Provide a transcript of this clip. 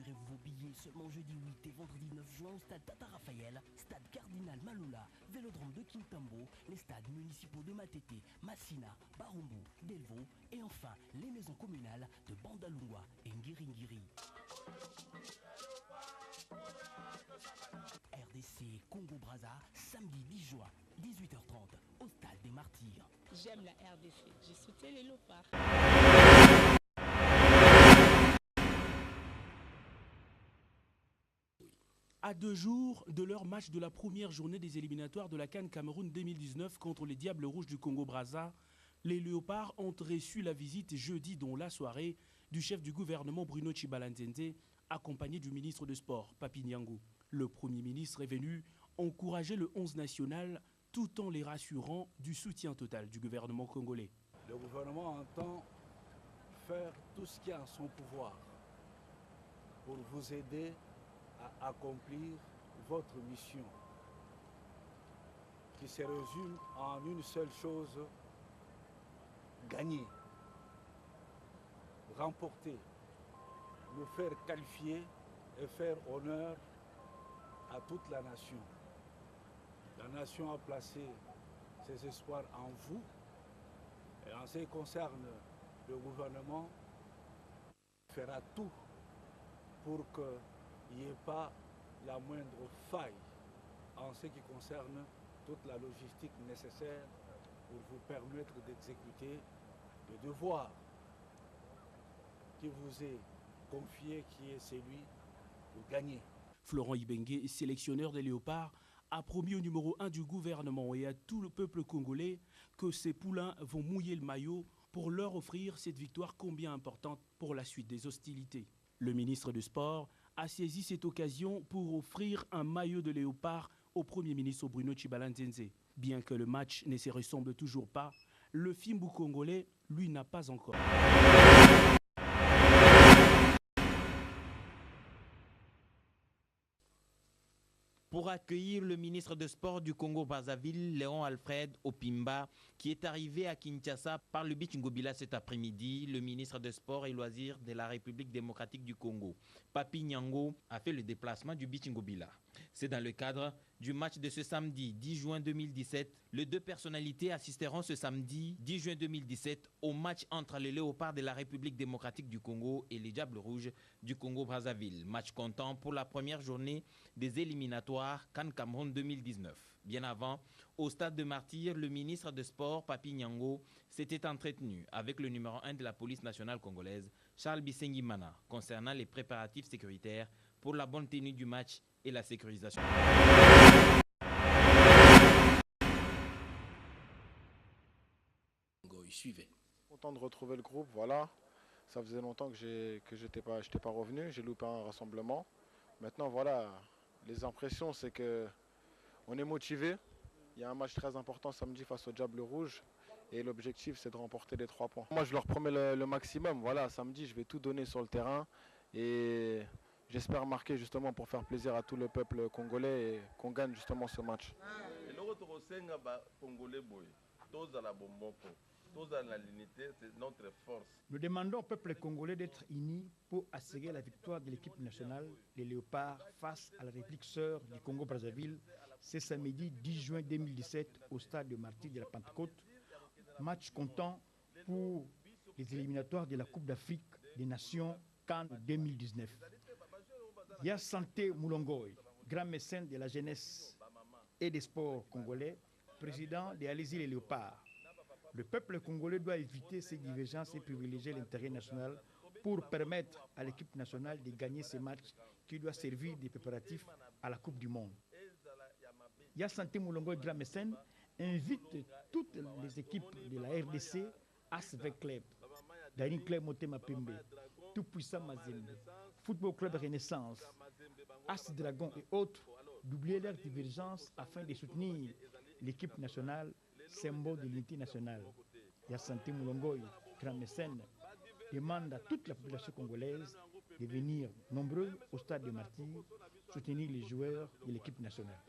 Procurez-vous vos billets seulement jeudi 8 et vendredi 9 juin au stade Tata Raphaël, stade Cardinal Malula, Vélodrome de Kintambo, les stades municipaux de Matete, Massina, Barumbu, Delvaux et enfin les maisons communales de Bandalungwa et Ngiringiri. RDC Congo-Brazza, samedi 10 juin, 18h30, au stade des Martyrs. J'aime la RDC, je soutiens les Léopards. À 2 jours de leur match de la première journée des éliminatoires de la CAN Cameroun 2019 contre les Diables Rouges du Congo-Brazza, les Léopards ont reçu la visite jeudi dans la soirée du chef du gouvernement Bruno Tshibala-Nzente, accompagné du ministre des Sports, Papi Niangou. Le Premier ministre est venu encourager le 11 national tout en les rassurant du soutien total du gouvernement congolais. Le gouvernement entend faire tout ce qui est en son pouvoir pour vous aider à accomplir votre mission, qui se résume en une seule chose: gagner, remporter, nous faire qualifier et faire honneur à toute la nation. La nation a placé ses espoirs en vous, et en ce qui concerne le gouvernement, fera tout pour qu'il n'y ait pas la moindre faille en ce qui concerne toute la logistique nécessaire pour vous permettre d'exécuter le devoir qui vous est confié, qui est celui de gagner. Florent Ibenge, sélectionneur des Léopards, a promis au numéro 1 du gouvernement et à tout le peuple congolais que ces poulains vont mouiller le maillot pour leur offrir cette victoire combien importante pour la suite des hostilités. Le ministre du Sport a saisi cette occasion pour offrir un maillot de Léopard au Premier ministre Bruno Tshibala-Nzente. Bien que le match ne se ressemble toujours pas, le Fimbu congolais, lui, n'a pas encore. Pour accueillir le ministre des Sports du Congo-Brazzaville, Léon Alfred Opimba, qui est arrivé à Kinshasa par le Beach Ngobila cet après-midi, le ministre des Sports et Loisirs de la République démocratique du Congo, Papi Niangou, a fait le déplacement du Beach Ngobila. C'est dans le cadre du match de ce samedi 10 juin 2017. Les deux personnalités assisteront ce samedi 10 juin 2017 au match entre les Léopards de la République démocratique du Congo et les Diables Rouges du Congo-Brazzaville. Match comptant pour la première journée des éliminatoires CAN Cameroun 2019. Bien avant, au stade de Martyrs, le ministre des Sports, Papi Niangou, s'était entretenu avec le numéro 1 de la police nationale congolaise, Charles Bisengi Mana, concernant les préparatifs sécuritaires pour la bonne tenue du match et la sécurisation. Content de retrouver le groupe, voilà. Ça faisait longtemps que j'étais pas revenu, j'ai loupé un rassemblement. Maintenant, voilà, les impressions, c'est que on est motivé. Il y a un match très important samedi face au Diable Rouge et l'objectif, c'est de remporter les 3 points. Moi, je leur promets le maximum. Voilà, samedi, je vais tout donner sur le terrain et j'espère marquer justement pour faire plaisir à tout le peuple congolais et qu'on gagne justement ce match. C'est notre force. Nous demandons au peuple congolais d'être unis pour assurer la victoire de l'équipe nationale, les Léopards, face à la République sœur du Congo-Brazzaville, ce samedi 10 juin 2017 au stade de Martyrs de la Pentecôte. Match comptant pour les éliminatoires de la Coupe d'Afrique des Nations CAN 2019. Yassante Moulongoy, grand mécène de la jeunesse et des sports congolais, président de Allez-y les Léopards. Le peuple congolais doit éviter ces divergences et privilégier l'intérêt national pour permettre à l'équipe nationale de gagner ces matchs qui doit servir de préparatifs à la Coupe du Monde. Yassante Moulongo, grand mécène, invite toutes les équipes de la RDC, ASV Club, Daring Club Motema Pembe, Tout Puissant Mazembe, Football Club Renaissance, As Dragon et autres, d'oublier leurs divergences afin de soutenir l'équipe nationale, symbole de l'unité nationale. Yassante Moulongoy, grand mécène, demande à toute la population congolaise de venir nombreux au stade de Martyrs soutenir les joueurs de l'équipe nationale.